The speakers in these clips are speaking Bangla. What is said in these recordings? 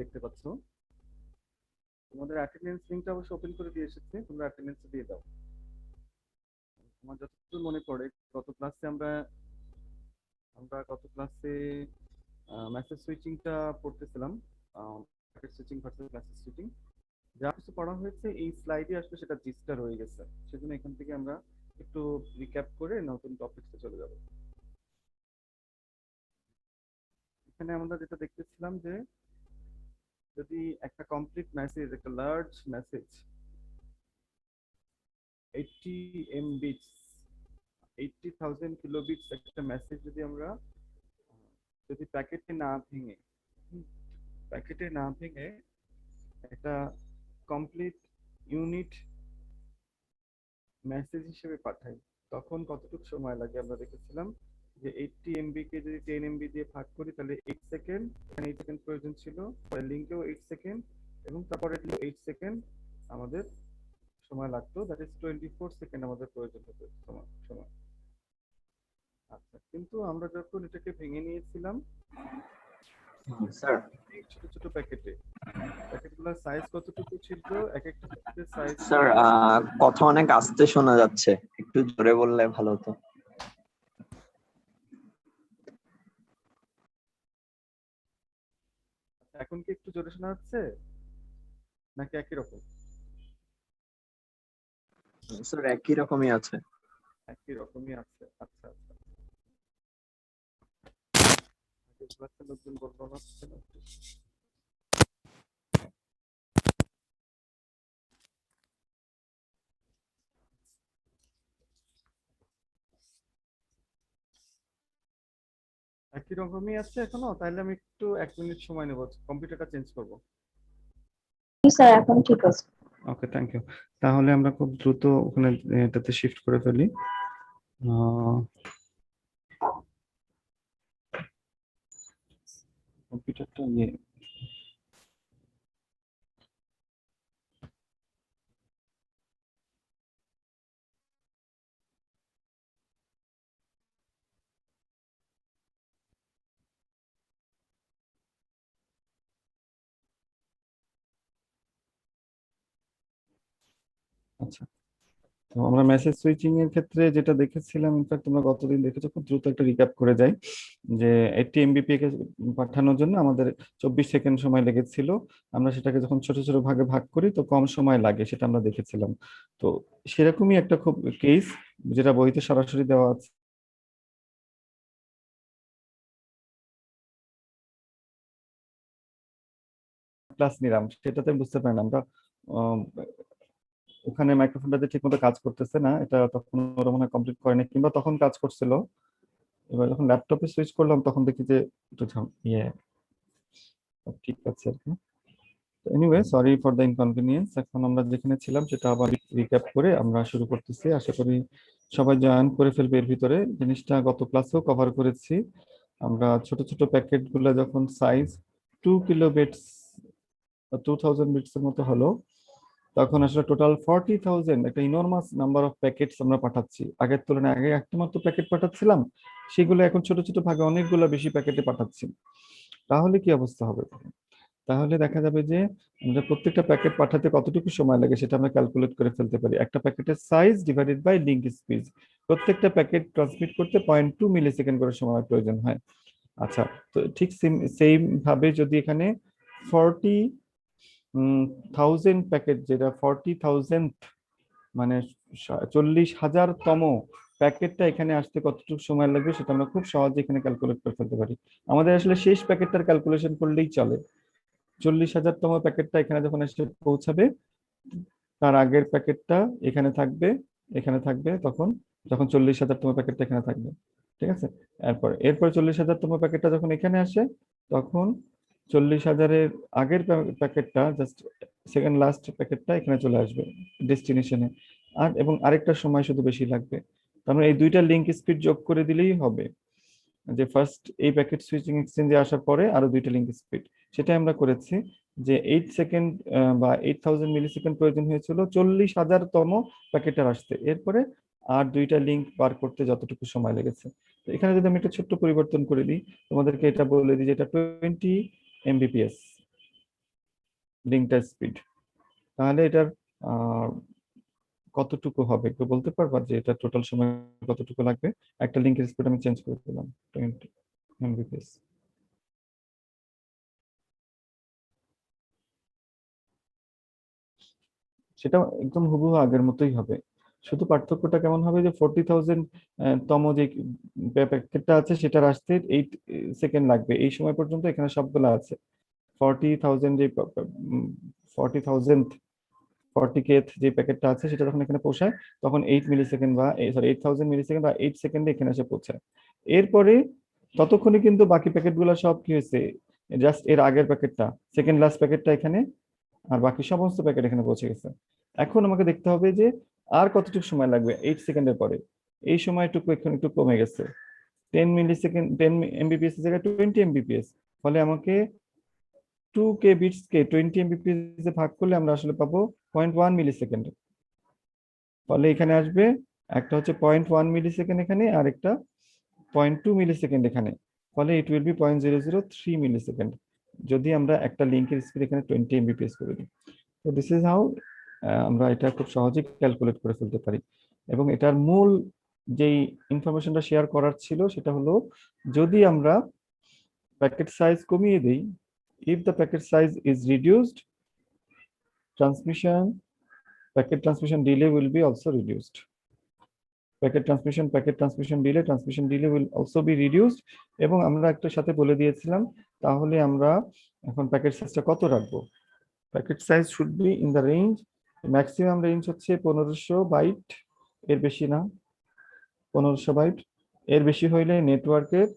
দেখতে পাচ্ছ তোমাদের অ্যাটেন্ডেন্স লিংকটা অবশ্য ওপেন করে দিয়ে এসেছে, তোমরা অ্যাটেন্ডেন্স দিয়ে দাও। আমার যতদূর মনে পড়ে গত ক্লাসে আমরা আমরা গত ক্লাসে মেসেজ সুইচিংটা পড়তেছিলাম, packet switching versus message switching. যা কিছু পড়া হয়েছে এই স্লাইডে আসলে সেটা জিস্টটা রয়ে গেছে, সেজন্য এখান থেকে আমরা একটু রিক্যাপ করে নতুন টপিকসে চলে যাব। এখানে আমরা যেটা দেখতেছিলাম যে যদি একটা কমপ্লিট মেসেজ, একটা লার্জ মেসেজ 80 MB 80,000 কিলোবিটস একটা মেসেজ যদি আমরা যদি প্যাকেটে না ভেঙে একটা কমপ্লিট ইউনিট মেসেজ হিসেবে পাঠাই, তখন কতটুকু সময় লাগে আমরা দেখেছিলাম যে 80 MB কে যদি 10 MB দিয়ে ভাগ করি তাহলে 8 সেকেন্ড, এখানে 8 সেকেন্ড প্রয়োজন ছিল, পরে লিংকেও 8 সেকেন্ড এবং তারপরে 8 সেকেন্ড আমাদের সময় লাগতো, দ্যাট ইজ 24 সেকেন্ড আমাদের প্রয়োজন হতো সময়। আচ্ছা, কিন্তু আমরা যখন এটাকে ভেঙে নিয়েছিলাম স্যার ছোট ছোট প্যাকেটগুলোর সাইজ কতটুকু ছিল, এক একটা প্যাকেটের সাইজ। স্যার কথা অনেক আস্তে শোনা যাচ্ছে, একটু জোরে বললে ভালো হতো। এখন কি একটু জোরে শোনা যাচ্ছে নাকি একই রকম? স্যার একই রকমই আছে। একই রকমই আছে, আচ্ছা আচ্ছা। নতুন বর্ণনা হচ্ছে না। একই রকমই আছে এখনো? তাহলে আমি একটু 1 মিনিট সময় নেব, কম্পিউটারটা চেঞ্জ করব। স্যার এখন ঠিক আছে। ওকে, থ্যাংক ইউ। তাহলে আমরা খুব দ্রুত ওখানে এটাতে শিফট করে ফেলি। কম্পিউটারটা আচ্ছা, তো আমরা মেসেজ সুইচিং এর ক্ষেত্রে যেটা দেখেছিলাম, ইনফ্যাক্ট তোমরা গতদিন দেখেছো, খুব দ্রুত একটা রিক্যাপ করে যাই যে 80 MBPS কে পাঠানোর জন্য আমাদের 24 সেকেন্ড সময় লেগেছিল। আমরা সেটাকে যখন ছোট ছোট ভাগে ভাগ করি তো কম সময় লাগে, সেটা আমরা দেখেছিলাম। তো সেরকমই একটা খুব কেস যেটা বইতে সরাসরি দেওয়া আছে ক্লাস নিলাম, সেটাতে বুঝতে পারি না আমরা ওখানে মাইক্রোফোনটা ঠিক মতো কাজ করতেছে না, এটা তখন ওরা মনে হয় কমপ্লিট করেনি কিংবা তখন কাজ করছিল। এবার যখন ল্যাপটপে সুইচ করলাম তখন দেখি যে একটু ঠিক আছে আর কি। Anyway, sorry for the inconvenience. এখন আমরা যেখানে ছিলাম সেটা আবার রিক্যাপ করে আমরা শুরু করতেছি। আশা করি সবাই জয়েন করে ফেলবে এর ভিতরে। জিনিসটা গত ক্লাসেও কভার করেছি। আমরা ছোট ছোট প্যাকেট গুলো যখন সাইজ 2 কিলোবিটস 2000 বিটস এর মতো হলো, তখন আসলে টোটাল 40,000 একটা ইনর্মাস নাম্বার অফ প্যাকেটস আমরা পাঠাচ্ছি। আগের তুলনায় আগে একটা মাত্র প্যাকেট পাঠাচ্ছিলাম, সেগুলো এখন ছোট ছোট ভাগে অনেকগুলো বেশি প্যাকেটে পাঠাচ্ছি। তাহলে কি অবস্থা হবে? তাহলে দেখা যাবে যে আমরা প্রত্যেকটা প্যাকেট পাঠাতে কতটুকু সময় লাগে সেটা আমরা ক্যালকুলেট করে ফেলতে পারি। একটা প্যাকেটের size divided by link speed, প্রত্যেকটা প্যাকেট ট্রান্সমিট করতে 0.2 মিলিসেকেন্ড করে সময় প্রয়োজন হয়। আচ্ছা, তো ঠিক সেম ভাবে যদি এখানে 40,000 প্যাকেট, যেটা 40,000 মানে 40,000তম প্যাকেটটা এখানে আসতে কতটুকু সময় লাগবে সেটা আমরা খুব সহজে এখানে ক্যালকুলেট করে ফেলতে পারি। আমাদের আসলে শেষ প্যাকেটটার ক্যালকুলেশন করলেই চলে। 40,000তম প্যাকেটটা এখানে যখন এসে পৌঁছাবে, তার আগের প্যাকেটটা এখানে থাকবে তখন, যখন 40,000তম প্যাকেটটা এখানে থাকবে। ঠিক আছে, এরপর 40,000তম প্যাকেটটা যখন এখানে আসে, তখন 40,000-এর আগের প্যাকেটটা, জাস্ট সেকেন্ড লাস্ট প্যাকেটটা এখানে চলে আসবে ডেস্টিনেশনে। এবং আরেকটা সময় শুধু বেশি লাগবে। তার মানে এই দুইটা লিংক স্পিড যোগ করে দিলেই হবে যে ফার্স্ট এই প্যাকেট সুইচিং এক্সচেঞ্জে আসার পরে আরো দুইটা লিংক স্পিড। সেটাই আমরা করেছি যে 8 সেকেন্ড বা 8000 মিলিসেকেন্ড প্রয়োজন হয়েছিল 40,000তম প্যাকেটের আসতে, এরপরে আর দুইটা লিংক বার করতে যতটুকু সময় লেগেছে। তো এখানে যদি আমি একটা ছোট্ট পরিবর্তন করে দিই, তোমাদেরকে এটা বলে দিই যে এটা 20 MBPS, লিঙ্কটার স্পিড, তাহলে এটার কতটুকু হবে একটু বলতে পারবা যে এটা টোটাল সময় কতটুকু লাগবে? একটা লিঙ্কের স্পিড আমি চেঞ্জ করে দিলাম 20 Mbps। সেটা একদম হুবহু আগের মতোই হবে, শুধু পার্থক্যটা কেমন হবে যে 40,000 তম যে প্যাকেটটা আছে সেটার আসতে 8 সেকেন্ড লাগবে। এই সময় পর্যন্ত এখানে সবগুলো আছে। 40,000 যে 40,000 40K যে প্যাকেটটা আছে সেটা যখন এখানে পৌঁছায় তখন 8 মিলি সেকেন্ড বা 8,000 মিলি সেকেন্ড বা 8 সেকেন্ডে এখানে এসে পৌঁছায়। এরপরে ততক্ষণে কিন্তু বাকি প্যাকেটগুলো সব কি হয়েছে, জাস্ট এর আগের প্যাকেটটা, সেকেন্ড লাস্ট প্যাকেটটা এখানে, আর বাকি সমস্ত প্যাকেট এখানে পৌঁছে গেছে। এখন আমাকে দেখতে হবে যে আর কতটুকু সময় লাগবে 8 সেকেন্ডের পরে। এই সময়টুকু এখন একটু কমে গেছে, 10 মিলি সেকেন্ড, 10 Mbps এর জায়গায় 20 Mbps। ফলে আমাকে 2K বিটস কে 20 Mbps এ ভাগ করলে আমরা আসলে পাবো 0.1 মিলি সেকেন্ড। ফলে এখানে আসবে একটা হচ্ছে 0.1 মিলি সেকেন্ড এখানে, আর একটা 0.2 মিলি সেকেন্ড এখানে। ফলে it will be 0.003 millisecond যদি আমরা একটা লিঙ্কের স্পিড এখানে 20 Mbps করে দিই। তো দিস ইজ হাউ আমরা এটা খুব সহজেই ক্যালকুলেট করে ফেলতে পারি। এবং এটার মূল যেই ইনফরমেশনটা শেয়ার করার ছিল সেটা হলো, যদি আমরা প্যাকেট সাইজ কমিয়ে দিই, if the packet size is reduced, packet transmission delay will be also reduced. packet transmission delay will also be reduced। এবং আমরা একটা সাথে বলে দিয়েছিলাম, তাহলে আমরা এখন প্যাকেট সাইজটা কত রাখবো? Packet size should be in the range, maximum range হচ্ছে 1500 বাইট, এর বেশি না। 1500 বাইট, এর বেশি হইলে নেটওয়ার্কের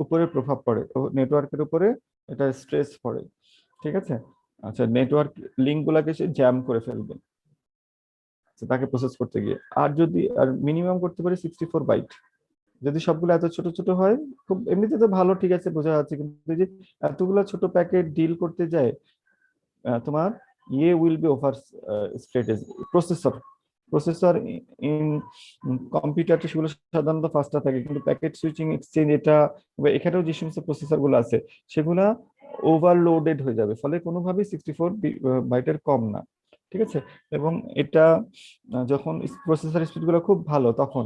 উপরে প্রভাব পড়ে, নেটওয়ার্কের উপরে এটা স্ট্রেস পড়ে, ঠিক আছে? আচ্ছা, নেটওয়ার্ক লিঙ্ক গুলাকে সে জ্যাম করে ফেলবে তাকে প্রসেস করতে গিয়ে। আর যদি আর মিনিমাম করতে পারে 64 বাইট। যদি সবগুলো এত ছোট ছোট হয়, খুব এমনিতে তো ভালো, ঠিক আছে, বোঝা যাচ্ছে, কিন্তু যে এতগুলো ছোট প্যাকেট ডিল করতে যায়, তোমার will be over strategy. Processor processor in computer সেগুলো সাধারণত ফাস্টার থাকে, কিন্তু প্যাকেট সুইচিং এক্সচেঞ্জ এটা এখানেও যে সমস্ত প্রসেসর গুলো আছে সেগুলা ওভারলোডেড হয়ে যাবে, ফলে কোনোভাবেই 64 বাইটের কম না, ঠিক আছে? এবং এটা যখন প্রসেসর স্পিড গুলো খুব ভালো, তখন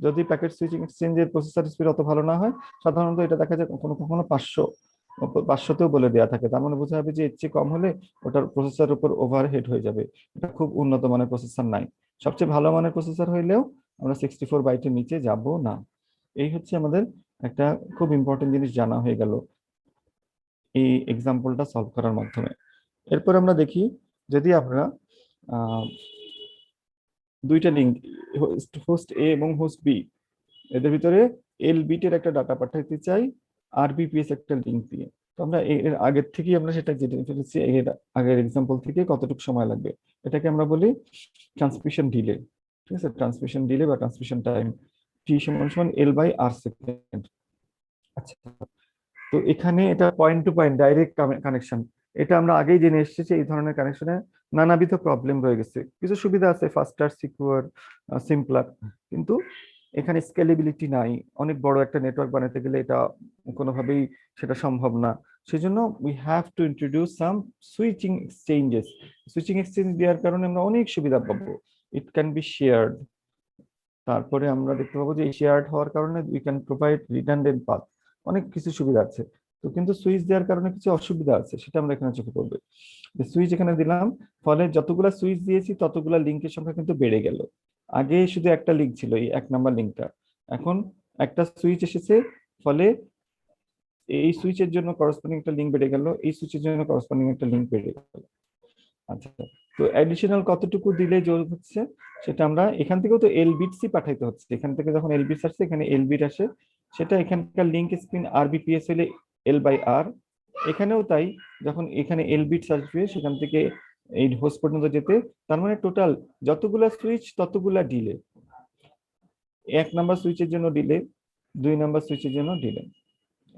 যদি প্যাকেট সুইচিং এক্সচেঞ্জের প্রসেসর স্পিড অত ভালো না হয়, সাধারণত এটা দেখা যায় কখনো কখনো 500তেও বলে দেওয়া থাকে। তার মানে বোঝা যাবে যে এর চেয়ে কম হলে ওটার প্রসেসর উপর ওভারহেড হয়ে যাবে, এটা খুব উন্নত মানের প্রসেসর নাই। সবচেয়ে ভালো মানের প্রসেসর হইলেও আমরা 64 বাইটের নিচে যাব না। এই হচ্ছে আমাদের একটা খুব ইম্পর্টেন্ট জিনিস জানা হয়ে গেল এই এক্সাম্পলটা সলভ করার মাধ্যমে। এরপর আমরা দেখি, যদি আমরা দুইটা লিঙ্ক, হোস্ট এ এবং হোস্ট বি, এদের ভিতরে এল বিটের একটা ডাটা পাঠাইতে চাই আরবিপিএস একটা লিঙ্ক দিয়ে, তো আমরা এর আগের থেকেই আমরা সেটা জেনে ফেলেছি, এর আগের এক্সাম্পল থেকে কতটুকু সময় লাগবে। এটাকে আমরা বলি ট্রান্সমিশন ডিলে, ঠিক আছে? ট্রান্সমিশন ডিলে বা ট্রান্সমিশন টাইম, টি সমান সমান এল বাই আর সেকেন্ড। আচ্ছা, তো এখানে এটা point to point direct connection, এটা আমরা আগেই জেনে এসেছি। এই ধরনের কানেকশনে নানাবিধ প্রবলেম রয়ে গেছে, কিছু সুবিধা আছে, ফাস্টার, সিকিউর, সিম্পলার, কিন্তু এখানে স্কেলেবিলিটি নাই। অনেক বড় একটা নেটওয়ার্ক বানাতে গেলে এটা কোনোভাবেই সেটা সম্ভব না। সেজন্য we have to introduce some switching exchanges. Switching exchange দেওয়ার কারণে আমরা অনেক সুবিধা পাবো। ইট ক্যান বি শেয়ার্ড, তারপরে আমরা দেখতে পাবো যে শেয়ার্ড হওয়ার কারণে we can provide redundant path, অনেক কিছু সুবিধা আছে। তো কিন্তু সুইচ দেওয়ার কারণে কিছু অসুবিধা আছে, সেটা আমরা এখানে চোখে পড়বে। সুইচ এখানে দিলাম, ফলে যতগুলা সুইচ দিয়েছি ততগুলা লিঙ্কের সংখ্যা কিন্তু বেড়ে গেল। আগে শুধু একটা লিঙ্ক ছিল, এই 1 নাম্বার লিঙ্কটা, এখন একটা সুইচ এসেছে, ফলে এই সুইচের জন্য করসপন্ডিং একটা লিঙ্ক বেড়ে গেল, এই সুইচের জন্য করসপন্ডিং একটা লিঙ্ক বেড়ে গেল। আচ্ছা, তো অ্যাডিশনাল কতটুকু দিলে যোগ হচ্ছে সেটা আমরা এখান থেকেও তো এল বিটসই পাঠাইতে হচ্ছে, এখান থেকে যখন এল বিটস আসছে এখানে এল বিট আসে, সেটা এখানকার লিঙ্ক স্পিন আরবিপিএস হলে এল বাই আর, এখানেও তাই, যখন এখানে এল বিটস আসবে সেখান থেকে এই হোস্ট পর্যন্ত যেতে, তার মানে টোটাল যতগুলা সুইচ ততগুলা ডিলে, 1 নাম্বার সুইচের জন্য ডিলে, 2 নাম্বার সুইচের জন্য ডিলে,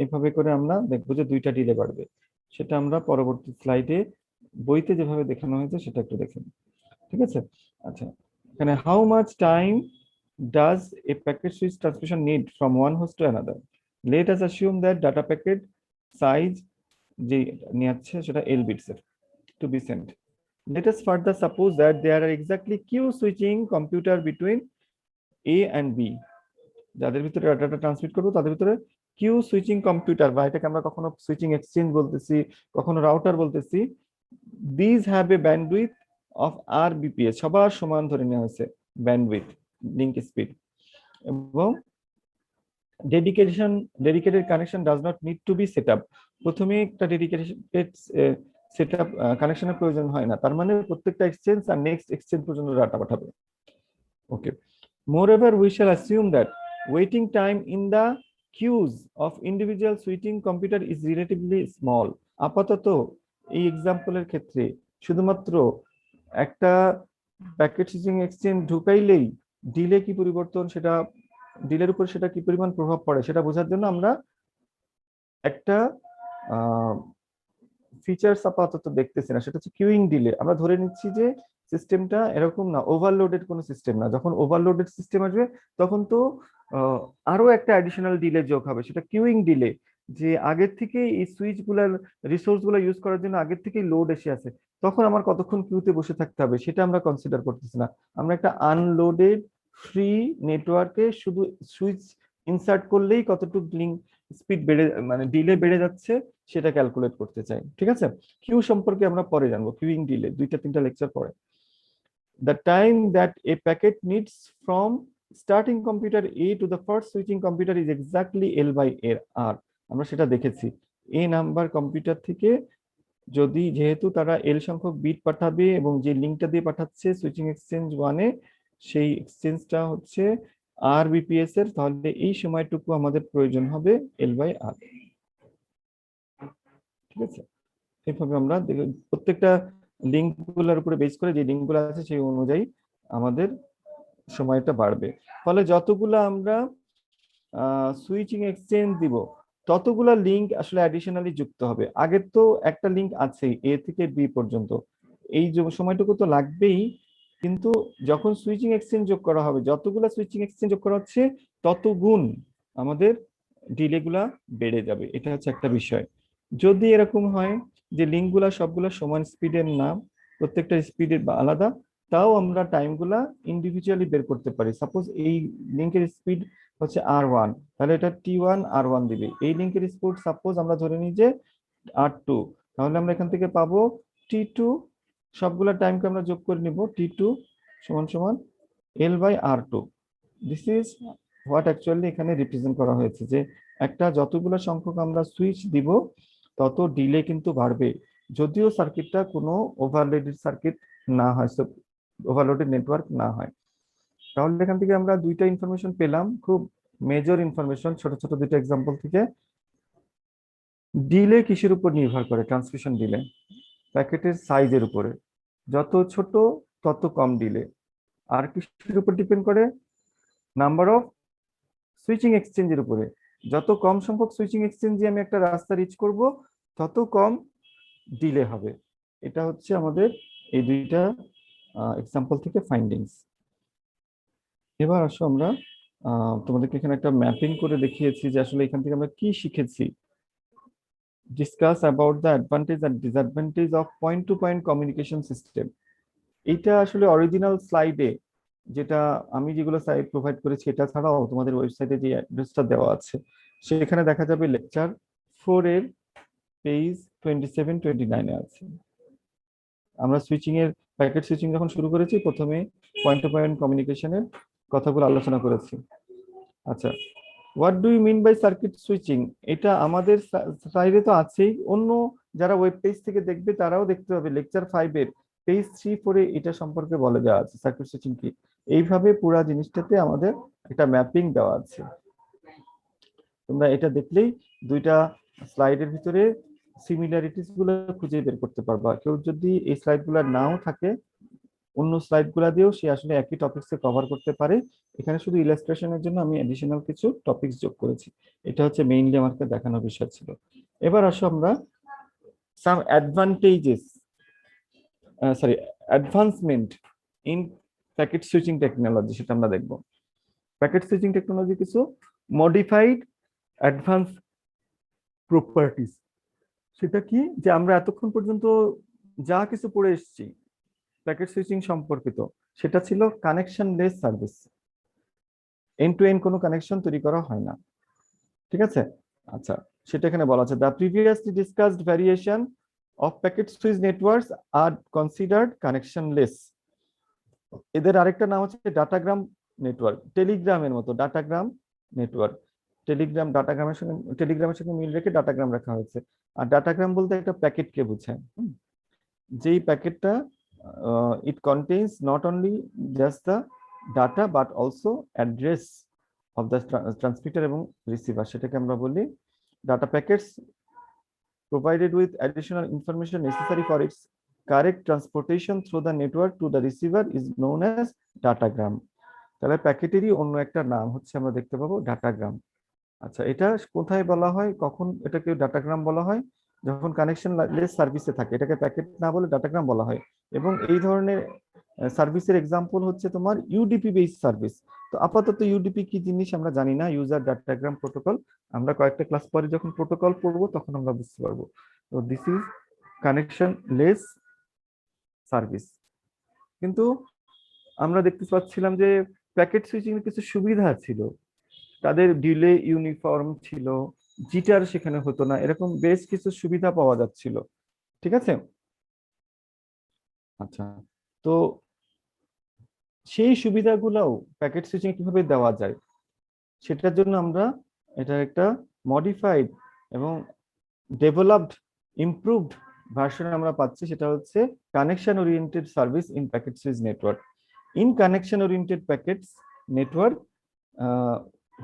এইভাবে করে আমরা দেখবো যে 2টা ডিলে বাড়বে। সেটা আমরা পরবর্তী স্লাইডে বইতে যেভাবে দেখানো হয়েছে সেটা একটু দেখেন, ঠিক আছে? আচ্ছা, এখানে how much time does a packet switch transmission need from one host to another? Let us assume that data packet size যে নিয়ে আসছে সেটা এল বিটস এর। to be sent. Let us further suppose that there are exactly queue switching computer between A and B. যাদের ভিতরে ডাটাটা ট্রান্সমিট করবো তাদের ভিতরে কিউ সুইচিং কম্পিউটার বা এটাকে আমরা কখনো সুইচিং এক্সচেঞ্জ বলতেছি, কখনো রাউটার বলতেছি। These have a bandwidth of RBPS, সবার সমান ধরে নেওয়া হয়েছে ব্যান্ডউইথ, লিংক স্পিড, এবং dedicated connection does not need to be set up. প্রথমে একটা ডেডিকেটেড সেট আপ কানেকশনের প্রয়োজন হয় না, তার মানে প্রত্যেকটা এক্সচেঞ্জ আর নেক্সট এক্সচেঞ্জ পর্যন্ত ডাটা পাঠাবে। ওকে, moreover we shall assume that waiting time in the queues of individual switching computer is relatively small. আপাতত এই এক্সাম্পলের ক্ষেত্রে শুধুমাত্র একটা প্যাকেট সুইচিং এক্সচেঞ্জ ঢুকাইলেই ডিলে কি পরিবর্তন, সেটা ডিলের উপর সেটা কি পরিমাণ প্রভাব পড়ে সেটা বোঝার জন্য আমরা একটা ফিচার্স আপাতত দেখতেছি না, সেটা হচ্ছে কিউইং ডিলে। আমরা ধরে নিচ্ছি যে সিস্টেমটা এরকম না, ওভারলোডেড কোনো সিস্টেম না। যখন ওভারলোডেড সিস্টেম আসবে তখন তো আরো একটা অ্যাডিশনাল ডিলে যোগ হবে, সেটা কিউইং ডিলে, যে আগের থেকে এই সুইচ গুলার রিসোর্স গুলা ইউজ করার জন্য আগের থেকেই লোড এসে আছে, তখন আমার কতক্ষণ কিউতে বসে থাকতে হবে সেটা আমরা কনসিডার করতেছি না। আমরা একটা আনলোডেড ফ্রি নেটওয়ার্কে শুধু সুইচ ইনসার্ট করলেই কতটুকু লিংক স্পিড বেড়ে, মানে ডিলে বেড়ে যাচ্ছে সেটা ক্যালকুলেট করতে চাই। ঠিক আছে, কিউ সম্পর্কে আমরা পরে জানবো, কিউইং ডিলে 2-3টা লেকচার পরে। The time that a packet needs from starting computer A to the first switching computer is exactly L by R. আমরা সেটা দেখেছি। A নাম্বার কম্পিউটার থেকে যদি, যেহেতু তারা L সংখ্যক বিট পাঠাবে এবং যে লিংকটা দিয়ে পাঠাচ্ছে সুইচিং এক্সচেঞ্জ 1-এ, সেই এক্সচেঞ্জটা হচ্ছে RBPS এর, তাহলে এই সময়টুকু আমাদের প্রয়োজন হবে L by R। ঠিক আছে, এইভাবে আমরা প্রত্যেকটা লিংক গুলোর উপরে বেস করে যে লিংক গুলো আছে সেই অনুযায়ী আমাদের সময়টা বাড়বে। ফলে যতগুলো আমরা সুইচিং এক্সচেঞ্জ দিব ততগুলো লিংক আসলে অ্যাডিশনালি যুক্ত হবে। আগের তো একটা লিংক আছেই এ থেকে বি পর্যন্ত, এই যে সময়টুকু তো লাগবেই, কিন্তু যখন সুইচিং এক্সচেঞ্জ যোগ করা হবে, যতগুলো সুইচিং এক্সচেঞ্জ যোগ করা হচ্ছে তত গুণ আমাদের ডিলে গুলা বেড়ে যাবে। এটা হচ্ছে একটা বিষয়। যদি এরকম হয় যে লিঙ্কগুলা সবগুলা সমান স্পিডের না, প্রত্যেকটা স্পিডের আলাদা, তাও আমরা টাইমগুলা ইন্ডিভিজুয়ালি বের করতে পারি। সাপোজ এই লিঙ্কের স্পিড হচ্ছে R1, তাহলে এটা T1 R1 দিবে। এই লিঙ্কের স্পিড সাপোজ আমরা ধরে নিই যে R2, তাহলে আমরা এখান থেকে পাবো T2, সবগুলা টাইমকে আমরা যোগ করে নিব, T2 সমান সমান L by R2। This is what actually এখানে রিপ্রেজেন্ট করা হয়েছে, যে একটা যতগুলো সংখ্যক আমরা সুইচ দিব তত ডিলে কিন্তু বাড়বে, যদিও সার্কিটটা কোনো ওভারলোডেড সার্কিট না হয়, ওভারলোডেড নেটওয়ার্ক না হয়। তাহলে এখান থেকে আমরা দুইটা ইনফরমেশন পেলাম, খুব মেজর ইনফরমেশন, ছোট ছোট দুইটা এক্সাম্পল থেকে। ডিলে কিসের উপর নির্ভর করে? ট্রান্সমিশন ডিলে প্যাকেটের সাইজের উপরে, যত ছোট তত কম ডিলে। আর কিসের উপর ডিপেন্ড করে? নাম্বার অফ সুইচিং এক্সচেঞ্জের উপরে। যত কম সংখ্যক সুইচিং এক্সচেঞ্জে আমি একটা রাস্তা রিচ করব তত কম ডিলে হবে। এটা হচ্ছে আমাদের এই দুইটা এক্সাম্পল থেকে ফাইন্ডিংস। এবার আসো আমরা তোমাদেরকে এখানে একটা ম্যাপিং করে দেখিয়েছি যে আসলে এখান থেকে আমরা কি শিখেছি। Discuss about the advantage and disadvantage of point to point communication system. এইটা আসলে অরিজিনাল স্লাইডে, যেটা আমি যেগুলো স্লাইড প্রোভাইড করেছি, এটা ছাড়াও তোমাদের ওয়েবসাইটে যে অ্যাড্রেসটা দেওয়া আছে সেখানে দেখা যাবে লেকচার 4 এর পেজ 27-29 আছে। আমরা সুইচিং এর প্যাকেট সুইচিং যখন শুরু করেছি প্রথমে পয়েন্ট টু পয়েন্ট কমিউনিকেশনের কথাগুলো আলোচনা করেছি। আচ্ছা, what do you mean by circuit switching? এটা আমাদের স্লাইডে তো আছেই, অন্য যারা ওয়েব পেজ থেকে দেখবে তারাও দেখতে পাবে লেকচার 5 এর পেজ 3-4 এটা সম্পর্কে বলে দেওয়া আছে সার্কিট সুইচিং কি। এইভাবে পুরো জিনিসটাতে আমাদের একটা ম্যাপিং দেওয়া আছে, তোমরা এটা দেখলেই দুইটা স্লাইডের ভিতরে সিমিলারিটিস গুলো খুঁজে বের করতে পারবা। কেউ যদি এই স্লাইড গুলো নাও থাকে, অন্য স্লাইড গুলা দিয়েও সে আসলে একই টপিকসে কভার করতে পারে। এখানে শুধু ইলাস্ট্রেশনের জন্য আমি অ্যাডিশনাল কিছু টপিকস যোগ করেছি। এটা হচ্ছে মেইনলি আমাকে দেখানোর বিষয় ছিল। এবার আসো আমরা সাম advantages advancement in packet switching technology, সেটা আমরা দেখব। প্যাকেট সুইচিং টেকনোলজি কিছু মডিফাইড অ্যাডভান্স প্রপার্টিস। সেটা কি? যে আমরা এতক্ষণ পর্যন্ত যা কিছু পড়ে এসেছি প্যাকেট সুইচিং সম্পর্কিত, সেটা ছিল connectionless service. End to end কোনো কানেকশন তৈরি করা হয় না, ঠিক আছে? আচ্ছা, সেটা এখানে বলা আছে, the previously discussed variation of packet switch networks R considered connection less. এদের আরেকটা নাম হচ্ছে ডাটাগ্রাম নেটওয়ার্ক, টেলিগ্রামের মতো ডাটাগ্রাম নেটওয়ার্ক। টেলিগ্রামের সঙ্গে মিল রেখে ডাটাগ্রাম রাখা হয়েছে। আর ডাটাগ্রাম বলতে একটা প্যাকেটকে বোঝায়, যেই প্যাকেটটা it contains not only just the data but also address of the transmitter এবং রিসিভার, সেটাকে আমরা বলি data packets provided with additional information necessary for its correct transportation through the network to the receiver is known as datagram. তাহলে প্যাকেটেরই অন্য একটা নাম হচ্ছে আমরা দেখতে পাবো ডাটাগ্রাম। আচ্ছা, এটা কোথায় বলা হয়, কখন এটাকে ডাটাগ্রাম বলা হয়? যখন কানেকশন লেস সার্ভিসে থাকে এটাকে প্যাকেট না বলে ডাটাগ্রাম বলা হয়। এবং এই ধরনের সার্ভিসের এক্সাম্পল হচ্ছে তোমার ইউডিপি বেস সার্ভিস। তো আপাতত ইউডিপি কি জিনিস আমরা জানি না, ইউজার ডাটাগ্রাম প্রোটোকল। আমরা কয়েকটা ক্লাস পরে যখন প্রোটোকল পড়বো তখন আমরা বুঝতে পারবো। তো this is connection less service. কিন্তু আমরা দেখতে পাচ্ছিলাম যে প্যাকেট সুইচিং এর কিছু সুবিধা ছিল, তাদের ডিলে ইউনিফর্ম ছিল, জিটার সেখানে হতো না, এরকম বেশ কিছু সুবিধা পাওয়া যাচ্ছিল, ঠিক আছে? আচ্ছা, তো সেই সুবিধাগুলোও প্যাকেট সুইচিং কিভাবে দেওয়া যায় সেটার জন্য আমরা এটা একটা মডিফাইড এবং ডেভেলপড ইমপ্রুভড ভার্সন আমরা পাচ্ছি, সেটা হচ্ছে connection oriented service in packet switch network. In connection oriented packets network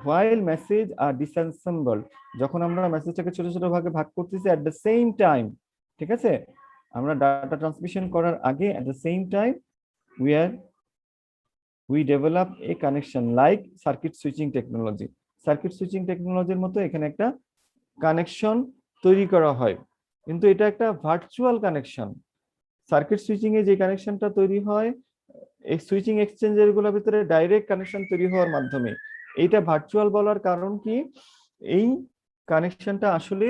while message are disassembled, যখন আমরা মেসেজটাকে ছোট ছোট ভাগে ভাগ করতেছি at the same time, ঠিক আছে, আমরা ডাটা ট্রান্সমিশন করার আগে at the same time we develop a connection like circuit switching technology. Circuit switching টেকনোলজির মতো এখানে একটা কানেকশন তৈরি করা হয়, কিন্তু এটা একটা ভার্চুয়াল কানেকশন। সার্কিট সুইচিং এ যে কানেকশনটা তৈরি হয় এই সুইচিং এক্সচেঞ্জার গুলোর ভিতরে ডাইরেক্ট কানেকশন তৈরি হওয়ার মাধ্যমে, এইটা ভার্চুয়াল বলার কারণ কি, এই কানেকশনটা আসলে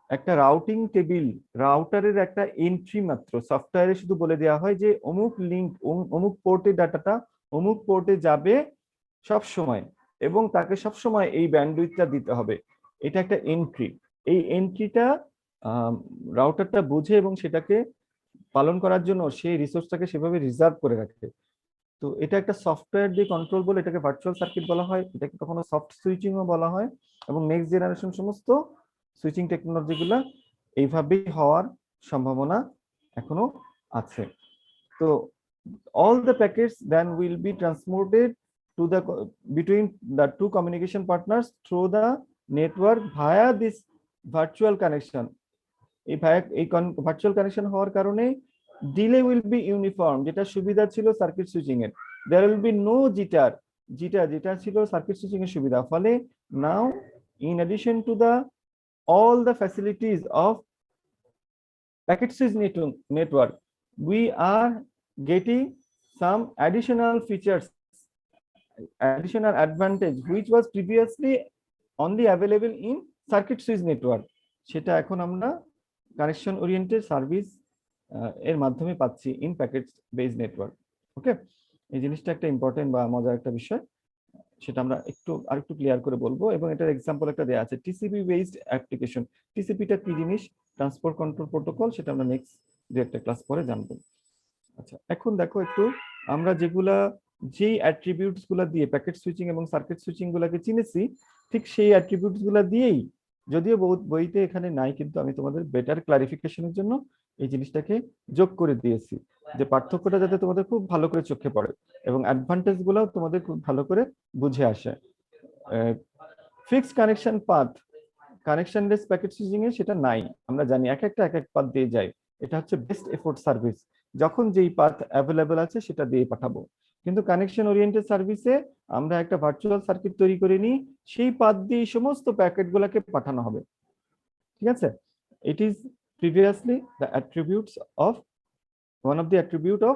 একটা রাউটিং টেবিল, রাউটারের একটা এন্ট্রি মাত্র। সফটওয়্যারে শুধু বলে দেওয়া হয় যে অমুক লিংক অমুক পোর্টে ডাটাটা অমুক পোর্টে যাবে সব সময়, এবং তাকে সব সময় এই ব্যান্ডউইথটা দিতে হবে। এটা একটা এন্ট্রি। এই এন্ট্রিটা রাউটারটা বুঝে এবং সেটাকে পালন করার জন্য সেই রিসোর্সটাকে সেভাবে রিজার্ভ করে রাখে। তো এটা একটা সফটওয়্যার দিয়ে কন্ট্রোল বলে এটাকে ভার্চুয়াল সার্কিট বলা হয়, এটাকে কখনো সফট সুইচিংও বলা হয়। এবং নেক্সট জেনারেশন সমস্ত সুইচিং টেকনোলজি গুলা এইভাবেই হওয়ার সম্ভাবনা এখনো আছে। তো all the packets then will be transmitted to the between the two communication partners through the network via this virtual connection. এই ভার্চুয়াল কানেকশন হওয়ার কারণে ডিলে উইল বি ইউনিফর্ম, যেটা সুবিধা ছিল সার্কিট সুইচিং এর। There will be no jitter, যেটা ছিল সার্কিট সুইচিং এর সুবিধা। ফলে now in addition to the all the facilities of packet switch network, we are getting some additional features, additional advantage which was previously only available in circuit switch network, সেটা এখন আমরা কানেকশন ওরিয়েন্টেড সার্ভিস এর মাধ্যমে পাচ্ছি ইন প্যাকেট বেস নেটওয়ার্ক। ওকে, এই জিনিসটা একটা ইম্পর্টেন্ট বা মজার একটা বিষয়, সেটা আমরা আরেকটু ক্লিয়ার করে বলবো। এবং এটার এক্সাম্পল একটা দেয়া আছে, টিসিপি বেসড অ্যাপ্লিকেশন। টিসিপিটা কি জিনিস, ট্রান্সপোর্ট কন্ট্রোল প্রোটোকল, সেটা আমরা নেক্সট যে একটা ক্লাস পরে জানবো। আচ্ছা, এখন দেখো একটু আমরা যেই অ্যাট্রিবিউটস গুলা দিয়ে প্যাকেট সুইচিং এবং সার্কিট সুইচিং গুলাকে চিনেছি, ঠিক সেই অ্যাট্রিবিউটস গুলা দিয়েই, যদিও বইতে এখানে নাই, কিন্তু আমি তোমাদের বেটার ক্লারিফিকেশনের জন্য এই জিনিসটাকে যোগ করে দিয়েছি, যে পার্থক্যটা যাতে তোমাদের খুব ভালো করে চোখে পড়ে এবং অ্যাডভান্টেজ গুলাও তোমাদের খুব ভালো করে বুঝে আসে। Fixed connection path connectionless packet switching এ সেটা নাই, আমরা জানি এক এক পাথ দিয়ে যায়। এটা হচ্ছে বেস্ট এফোর্ট সার্ভিস, যখন যেই পাথ অ্যাভেলেবল আছে সেটা দিয়ে পাঠাবো। কিন্তু কানেকশন ওরিয়েন্টেড সার্ভিসে আমরা একটা ভার্চুয়াল সার্কিট তৈরি করে নিই, সেই পাথ দিয়ে সমস্ত প্যাকেট গুলাকে পাঠানো হবে, ঠিক আছে? It is previously the attributes of one of the attribute of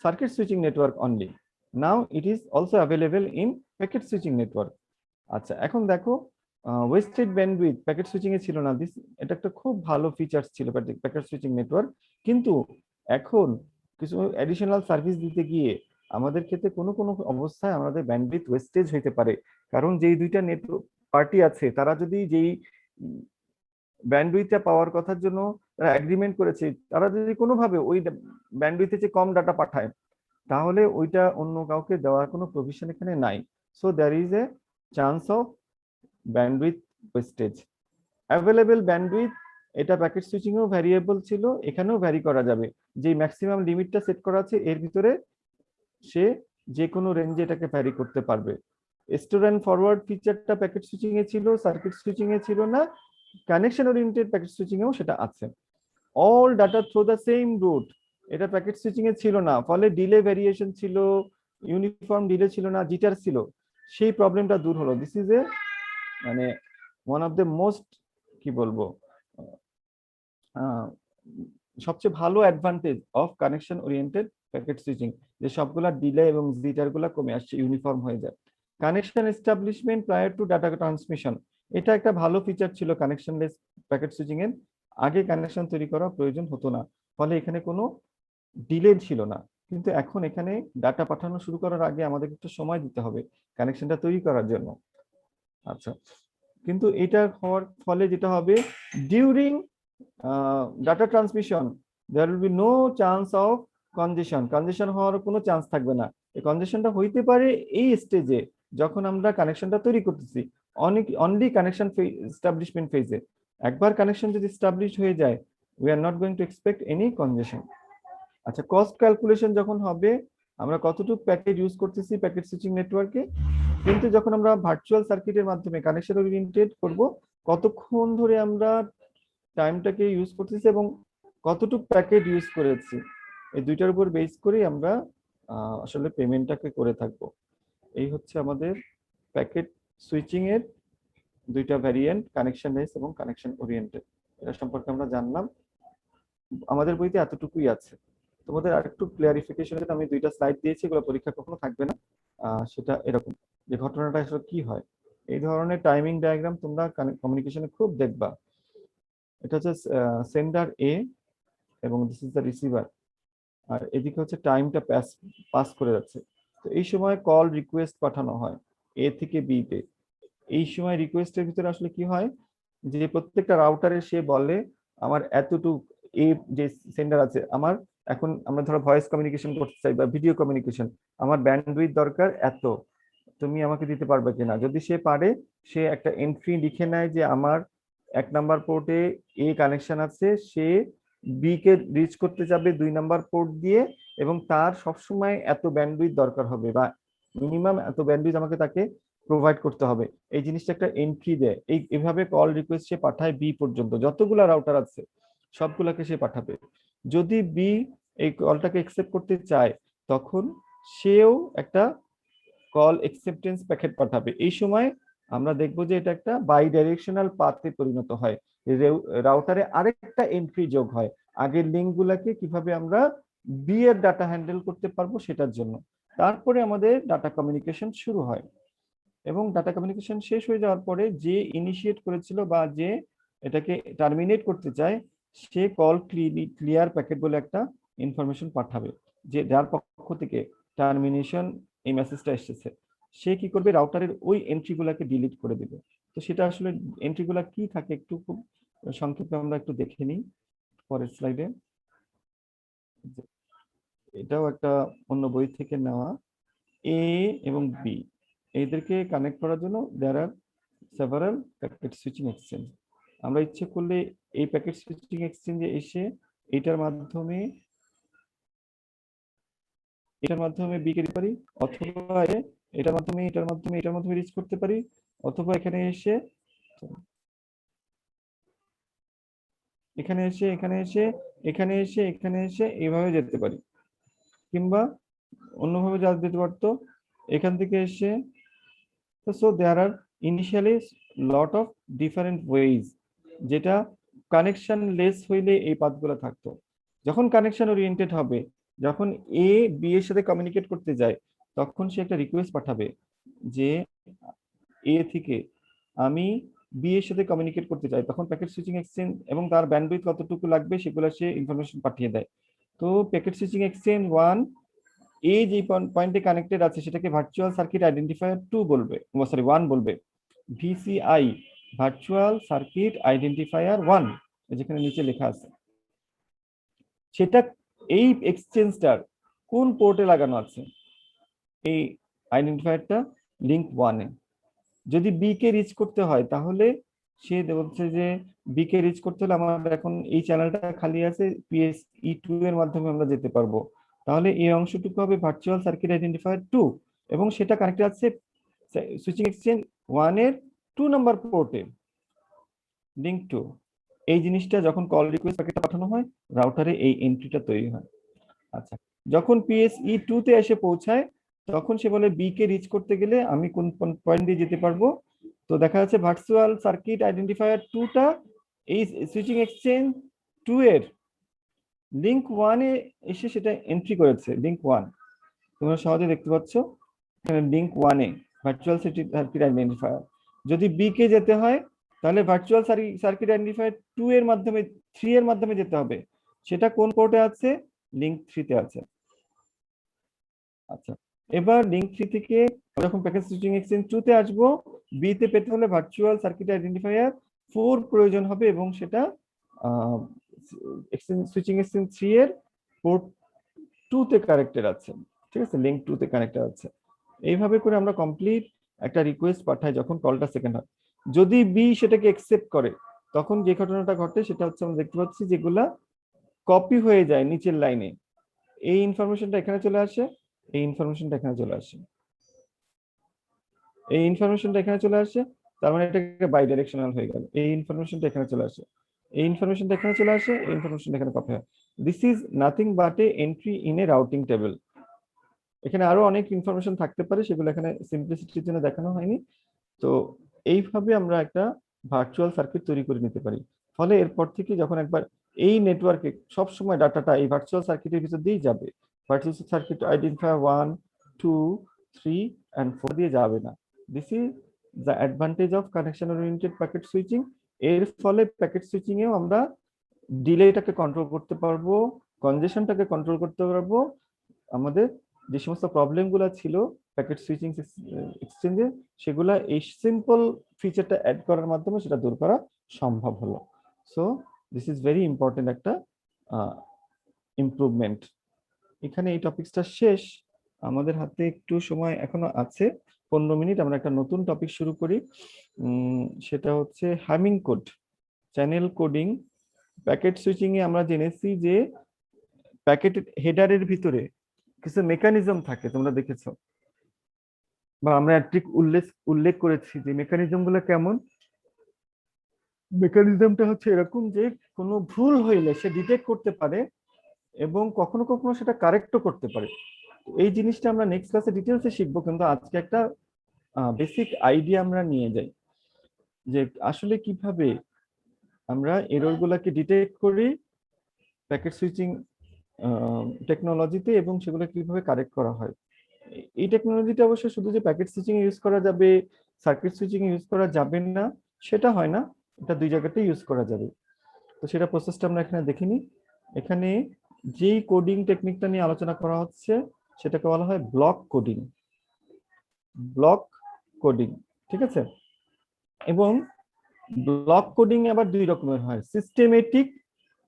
circuit switching network only. Now it is also available in packet switching network. আচ্ছা, এখন দেখো ওয়েস্টেড ব্যান্ডউইথ প্যাকেট সুইচিং এ ছিল না। এটা একটা খুব ভালো ফিচার্স ছিল প্যাকেট সুইচিং নেটওয়ার্ক, কিন্তু এখন কিছু অ্যাডিশনাল সার্ভিস দিতে গিয়ে আমাদের ক্ষেত্রে কোনো কোনো অবস্থায় আমাদের ব্যান্ডউইথ ওয়েস্টেজ হইতে পারে। কারণ যেই দুইটা নেটওয়ার্ক পার্টি আছে তারা যদি যেই ব্যান্ডউইথটা পাওয়ার কথার জন্য তারা এগ্রিমেন্ট করেছে, তারা যদি কোনোভাবে ওই ব্যান্ডউইথের চেয়ে কম ডাটা পাঠায়, তাহলে ওইটা অন্য কাউকে দেওয়ার কোনো প্রভিশন এখানে নাই। So there is a chance of bandwidth wastage. Available bandwidth এটা প্যাকেট সুইচিং এও ভ্যারিয়েবল ছিল, এখানেও ভ্যারি করা যাবে। যে ম্যাক্সিমাম লিমিটটা সেট করা আছে এর ভিতরে সে যে কোনো রেঞ্জে এটাকে ভ্যারি করতে পারবে। স্টোর অ্যান্ড ফরওয়ার্ড ফিচারটা প্যাকেট সুইচিং এ ছিল, সার্কিট সুইচিং এ ছিল না। কানেকশন ওরিয়েন্টেড প্যাকেট সুইচিং এও সেটা আছে। All data through the same route, এটা প্যাকেট সুইচিং এ ছিল না, ফলে ডিলে ভেরিয়েশন ছিল, ইউনিফর্ম ডিলে ছিল না, জিটার ছিল। সেই প্রবলেমটা দূর হলো। দিস ইজ এ মানে ওয়ান অফ দ্য মোস্ট, কি বলবো, সবচেয়ে ভালো advantage of connection oriented packet switching, যে সবগুলা ডিলে এবং জিটার গুলা কমে আসছে, ইউনিফর্ম হয়ে যায়। Connection establishment prior to data transmission, এটা একটা ভালো ফিচার ছিল কানেকশনলেস প্যাকেট সুইচিং এর। আগে কানেকশন তৈরি করা প্রয়োজন হতো না, ফলে এখানে কোনো ডিলে ছিল না। কিন্তু এখন এখানে ডাটা পাঠানো শুরু করার আগে আমাদের একটু সময় দিতে হবে কানেকশনটা তৈরি করার জন্য। আচ্ছা, কিন্তু এটা হওয়ার ফলে যেটা হবে, during data transmission there will be no chance of congestion হওয়ার কোনো চান্স থাকবে না। এই কনজেশনটা হইতে পারে এই স্টেজে যখন আমরা কানেকশনটা তৈরি করতেছি, অনলি কানেকশন এস্টাবলিশমেন্ট ফেজে। একবার কানেকশন যদি এস্টাবলিশ হয়ে যায়, we are not going to expect any কনজেশন। আচ্ছা, কস্ট ক্যালকুলেশন যখন হবে, আমরা কতটুকু প্যাকেজ ইউজ করতেছি প্যাকেট সুইচিং নেটওয়ার্কে, কিন্তু যখন আমরা ভার্চুয়াল সার্কিটের মাধ্যমে কানেকশন ওরিয়েন্টেড করব, কতক্ষণ ধরে আমরা টাইমটাকে ইউজ করতেছি এবং কতটুকু প্যাকেট ইউজ করেছি, এই দুইটার উপর বেস করেই আমরা আসলে পেমেন্টটাকে করে থাকবো। এই হচ্ছে আমাদের প্যাকেট সুইচিং এর দুইটা ভ্যারিয়েন্ট, কানেকশনলেস এবং কানেকশন ওরিয়েন্টেড। এটা সম্পর্কে আমরা জানলাম। আমাদের বইতে এতটুকুই আছে। তোমাদের আরেকটু ক্লিয়ারিফিকেশনের জন্য আমি দুইটা স্লাইড দিয়েছি, এগুলো পরীক্ষা কখনো থাকবে না। সেটা এরকম যে ঘটনাটা আসলে কি হয়। এই ধরনের টাইমিং ডায়াগ্রাম তোমরা কমিউনিকেশনে খুব দেখবা। এটা হচ্ছে সেন্ডার এ এবং দিস ইজ দ্য রিসিভার, আর এদিকে হচ্ছে টাইমটা পাস করে যাচ্ছে। তো এই সময় কল রিকোয়েস্ট পাঠানো হয় এ থেকে বি তে। এই সময় রিকোয়েস্টের ভিতরে আসলে কি হয়, যে প্রত্যেকটা রাউটারে সে বলে আমার এতটুক, এই যে সেন্ডার আছে আমার, এখন আমরা ধরো ভয়েস কমিউনিকেশন করতে চাই বা ভিডিও কমিউনিকেশন, আমার ব্যান্ডউইথ দরকার এত, তুমি আমাকে দিতে পারবে কিনা। যদি সে পারে, সে একটা এন্ট্রি লিখে নেয় যে আমার 1 নাম্বার পোর্টে এ কানেকশন আছে, সে বি কে রিচ করতে যাবে 2 নাম্বার পোর্ট দিয়ে, এবং তার সবসময় এত ব্যান্ডউইথ দরকার হবে বা মিনিমাম এত ব্যান্ডউইথ আমাকে তাকে প্রোভাইড করতে হবে। এই জিনিসটা একটা এন্ট্রি দেয়। এইভাবে কল রিকোয়েস্ট সে পাঠায় বি পর্যন্ত, যতগুলা রাউটার আছে সবগুলাকে সে পাঠাবে। যদি বি এই কলটাকে একসেপ্ট করতে চায়, তখন সেও একটা কল অ্যাকসেপ্টেন্স প্যাকেট পাঠাবে। এই সময় আমরা দেখবো যে এটা একটা বাই ডাইরেকশনাল পাথে পরিণত হয়, রাউটারে আরেকটা এন্ট্রি যোগ হয় আগের লিঙ্ক গুলাকে কিভাবে আমরা বি এর ডাটা হ্যান্ডেল করতে পারবো সেটার জন্য। তারপরে আমাদের ডাটা কমিউনিকেশন শুরু হয়, এবং ডাটা কমিউনিকেশন শেষ হয়ে যাওয়ার পরে যে ইনিশিয়েট করেছিল বা যে এটাকে টার্মিনেট করতে চায়, সে কল ক্লিয়ার প্যাকেট বলে একটা ইনফরমেশন পাঠাবে, যে যার পক্ষ থেকে টার্মিনেশন এই মেসেজটা এসেছে। সে কি করবে, রাউটারের ওই এন্ট্রি গুলাকে ডিলিট করে দিবে। তো সেটা আসলে এন্ট্রি গুলা কি থাকে একটু খুব সংক্ষেপে আমরা একটু দেখে নিই পরের স্লাইডে। এটাও একটা অন্য বই থেকে নেওয়া। এ এবং বি এদেরকে কানেক্ট করার জন্য there are several packet switching exchange. আমরা ইচ্ছে করলে এই প্যাকেট সুইচিং এক্সচেঞ্জে এসে এটার মাধ্যমে বি কে দিতে পারি, অথবা এটার মাধ্যমে রিচ করতে পারি, অথবা এখানে এসে এইভাবে যেতে পারি, কিংবা অন্যভাবে যা যেতে পারতো এখান থেকে এসে। So there are initially lot of different ways, যেটা কানেকশন লেস হইলে এই পাথগুলো থাকতো। যখন কানেকশন ওরিয়েন্টেড হবে, যখন এ বি এর সাথে কমিউনিকেট করতে যায়, তখন সে একটা রিকোয়েস্ট পাঠাবে যে এ থেকে আমি বি এর সাথে কমিউনিকেট করতে চাই, তখন প্যাকেট সুইচিং এক্সচেঞ্জ এবং তার ব্যান্ডউইথ কতটুকু লাগবে সেগুলো সে ইনফরমেশন পাঠিয়ে দেয়। তো প্যাকেট সুইচিং এক্সচেঞ্জ 1 এই যে পয়েন্টে কানেক্টেড আছে সেটাকে ভার্চুয়াল সার্কিট আইডেন্টিফায়ার 2 বলবে, সরি 1 বলবে। ভিসিআই, ভার্চুয়াল সার্কিট আইডেন্টিফায়ার 1, যেখানে নিচে লেখা আছে, সেটা এই এক্সচেঞ্জটার কোন পোর্টে লাগানো আছে? এই আইডেন্টিফায়ারটা লিংক 1 এ। যদি বি কে রিচ করতে হয় তাহলে সে বলছে যে বি কে রিচ করতে হলে আমার এখন এই চ্যানেলটা খালি আছে, PSE2 এর মাধ্যমে আমরা যেতে পারবো। তাহলে এই অংশটুকু হবে ভার্চুয়াল সার্কিট আইডেন্টিফায়ার 2, এবং সেটা কানেক্টেড আছে সুইচিং এক্সচেঞ্জ 1 এর 2 নাম্বার পোর্টে, লিংক 2। এই জিনিসটা যখন কল রিকোয়েস্ট প্যাকেটটা পাঠানো হয়, রাউটারে এই এন্ট্রিটা তৈরি হয়। আচ্ছা, যখন PSE2 তে এসে পৌঁছায় তখন সে বলে বি কে রিচ করতে গেলে আমি কোন পয়েন্ট দিয়ে যেতে পারবো? তো দেখা যাচ্ছে ভার্চুয়াল সার্কিট আইডেন্টিফায়ার 2টা এই সুইচিং এক্সচেঞ্জ 2 এর লিংক 1 এ এসে সেটা এন্ট্রি করেছে, লিংক 1 তোমরা সহজে দেখতে পাচ্ছ এখানে link 1 a virtual circuit identifier. যদি বি কে যেতে হয় তাহলে ভার্চুয়াল সার্কিট আইডেন্টিফায়ার 2 এর মাধ্যমে 3 এর মাধ্যমে যেতে হবে, সেটা কোন পোর্টে আছে? লিংক 3 তে আছে। আচ্ছা, এবার লিংক 3 থেকে যখন প্যাকেট সুইচিং এক্সচেঞ্জ 2 তে আসবো, বি তে পেতে হলে ভার্চুয়াল সার্কিট আইডেন্টিফায়ার 4 প্রয়োজন হবে, এবং সেটা সুইচিং এক্সচেঞ্জ 3 এর পোর্ট 2 তে কানেক্টেড আছে। ঠিক আছে, লিংক 2 তে কানেক্টেড আছে। এইভাবে করে আমরা কমপ্লিট একটা রিকোয়েস্ট পাঠাই যখন কলটা সেকেন্ড হয়। যদি বি সেটাকে অ্যাকসেপ্ট করে তখন যে ঘটনাটা ঘটে সেটা হচ্ছে আমরা দেখতে পাচ্ছি যেগুলা কপি হয়ে যায় নিচের লাইনে, এই ইনফরমেশনটা এখানে চলে আসে, এই ইনফরমেশনটা এখানে চলে আসে, এই ইনফরমেশনটা এখানে চলে আসে, তার মানে এটা বাই ডাইরেকশনাল হয়ে গেল। এই ইনফরমেশনটা এখানে চলে আসে, এই ইনফরমেশনটা এখানে চলে আসে, এই ইনফরমেশনটা এখানে কপি হয়। This is nothing but A entry in a routing table. এখানে আরো অনেক ইনফরমেশন থাকতে পারে, সেগুলো এখানে সিম্পলিসিটির জন্য দেখানো হয়নি। তো এইভাবে আমরা একটা ভার্চুয়াল সার্কিট তৈরি করে নিতে পারি। ফলে এরপর থেকে যখন একবার এই নেটওয়ার্কে সবসময় ডাটাটা এই ভার্চুয়াল সার্কিটের ভিতর দিয়েই যাবে, ভার্চুয়াল সার্কিট আইডেন্টিফায়ার 1, 2, 3 and 4 দিয়ে যাবে না। This is the advantage of connection oriented packet switching. এর ফলে প্যাকেট সুইচিং এও আমরা ডিলেটাকে কন্ট্রোল করতে পারবো, কনজেশনটাকে কন্ট্রোল করতে পারবো। আমাদের যে সমস্ত প্রবলেমগুলো ছিল প্যাকেট সুইচিং এক্সচেঞ্জে, সেগুলা এই সিম্পল ফিচারটা অ্যাড করার মাধ্যমে সেটা দূর করা সম্ভব হলো। So this is very important একটা ইমপ্রুভমেন্ট। এখানে এই টপিকসটা শেষ, আমাদের হাতে একটু সময় এখনো আছে, 15 মিনিট। আমরা একটা নতুন টপিক শুরু করি, সেটা হচ্ছে Hamming code, channel coding. Packet switching এ আমরা জেনেছি যে প্যাকেট হেডারের ভিতরে কিছু মেকানিজম থাকে, তোমরা দেখেছো বা আমরা ঠিক উল্লেখ করেছি যে মেকানিজম গুলো কেমন। মেকানিজমটা হচ্ছে এরকম যে কোনো ভুল হইলে সে ডিটেক্ট করতে পারে এবং কখনো কখনো সেটা কারেক্টও করতে পারে। এই জিনিসটা আমরা নেক্সট ক্লাসে ডিটেলসে শিখবো, কিন্তু আজকে একটা বেসিক আইডিয়া আমরা নিয়ে যাই যে আসলে কিভাবে আমরা এরর গুলাকে ডিটেক্ট করি প্যাকেট সুইচিং টেকনোলজিতে এবং সেগুলো কিভাবে কারেক্ট করা হয়। এই টেকনোলজিটা অবশ্য শুধু যে প্যাকেট সুইচিং ইউজ করা যাবে, সার্কিট সুইচিং ইউজ করা যাবে না সেটা হয় না, এটা দুই জায়গাতেই ইউজ করা যাবে। তো সেটা প্রসেসটা আমরা এখানে দেখিনি। এখানে যেই কোডিং টেকনিকটা নিয়ে আলোচনা করা হচ্ছে সেটাকে বলা হয় ব্লক কোডিং, ব্লক কোডিং। ঠিক আছে, এবং ব্লক কোডিং আবার দুই রকমের হয়, সিস্টেমেটিক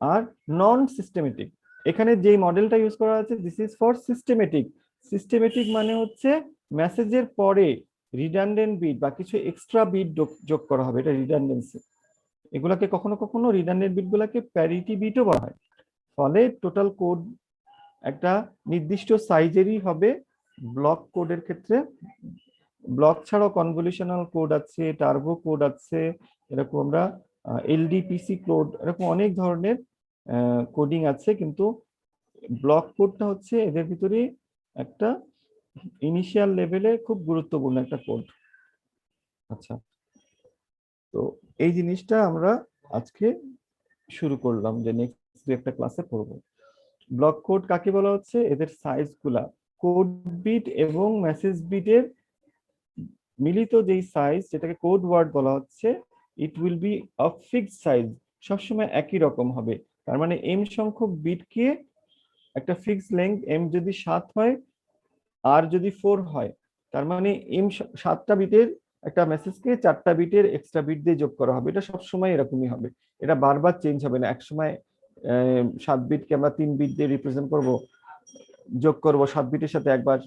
আর নন সিস্টেমেটিক। এখানে যেই মডেলটা ইউজ করা আছে this is for systematic. Systematic মানে হচ্ছে মেসেজের পরে রিডান্ডেন্ট বিট বা কিছু এক্সট্রা বিট যোগ করা হবে, এটা রিডান্ডেন্সি। এগুলাকে কখনো কখনো রিডান্ডেন্ট বিট গুলাকে প্যারিটি বিটও বলা হয়। ফলে টোটাল কোড একটা নির্দিষ্ট সাইজেরই হবে। ব্লক কোডের ক্ষেত্রে ব্লক ছাড়াও কনভলিউশনাল কোড আছে, টার্বো কোড আছে, এরকম আমরা এলডিপিসি কোড, এরকম অনেক ধরনের কোডিং আছে, কিন্তু ব্লক কোডটা হচ্ছে এদের ভিতরে একটা ইনিশিয়াল লেভেলে খুব গুরুত্বপূর্ণ একটা কোড। আচ্ছা, তো এই জিনিসটা আমরা আজকে শুরু করলাম যে নেক্সট একটা ক্লাসে পড়বো। ব্লক কোড কাকে বলা হচ্ছে? এদের সাইজ গুলা কোড বিট এবং মেসেজ বিটের মিলিত যেই সাইজ যেটাকে কোড ওয়ার্ড বলা হচ্ছে, ইট will B of fixed size, সবসময় একই রকম হবে। তার মানে এম সংখ্যক বিটকে একটা ফিক্সড লেংথ, এম যদি 7 হয় আর যদি 4 হয়, তার মানে এম 7টা বিটের একটা মেসেজকে 4টা বিটের এক্সট্রা বিট দিয়ে যোগ করা হবে। এটা সবসময় এরকমই হবে, এটা বারবার চেঞ্জ হবে না। এক সময় 7 বিটকে আমরা 3 বিট দিয়ে রিপ্রেজেন্ট করব, যোগ করব 7 বিটের সাথে একবার,